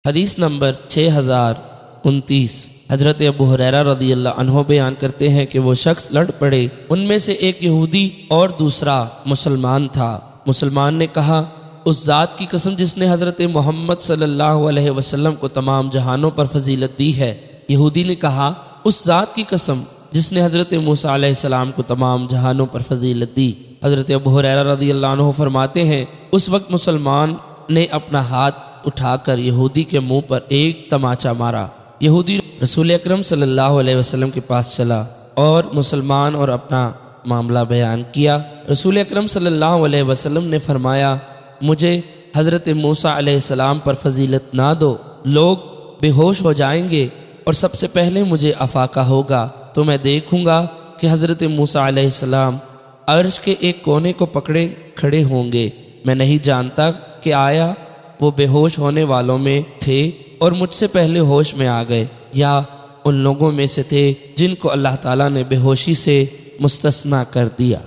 حدیث نمبر 6029 حضرت ابو ہریرہ رضی اللہ عنہ بیان کرتے ہیں کہ وہ شخص لڑ پڑے، ان میں سے ایک یہودی اور دوسرا مسلمان تھا۔ مسلمان نے کہا، اس ذات کی قسم جس نے حضرت محمد صلی اللہ علیہ وسلم کو تمام جہانوں پر فضیلت دی ہے۔ یہودی نے کہا، اس ذات کی قسم جس نے حضرت موسیٰ علیہ السلام کو تمام جہانوں پر فضیلت دی۔ حضرت ابو ہریرہ رضی اللہ عنہ فرماتے ہیں، اس وقت مسلمان نے اپنا ہاتھ اٹھا کر یہودی کے منہ پر ایک تماچا مارا۔ یہودی رسول اکرم صلی اللہ علیہ وسلم کے پاس چلا اور مسلمان اور اپنا معاملہ بیان کیا۔ رسول اکرم صلی اللہ علیہ وسلم نے فرمایا، مجھے حضرت موسیٰ علیہ السلام پر فضیلت نہ دو، لوگ بے ہوش ہو جائیں گے اور سب سے پہلے مجھے افاقہ ہوگا، تو میں دیکھوں گا کہ حضرت موسیٰ علیہ السلام عرش کے ایک کونے کو پکڑے کھڑے ہوں گے۔ میں نہیں جانتا کہ آیا وہ بے ہوش ہونے والوں میں تھے اور مجھ سے پہلے ہوش میں آ گئے، یا ان لوگوں میں سے تھے جن کو اللہ تعالیٰ نے بے ہوشی سے مستثنیٰ کر دیا۔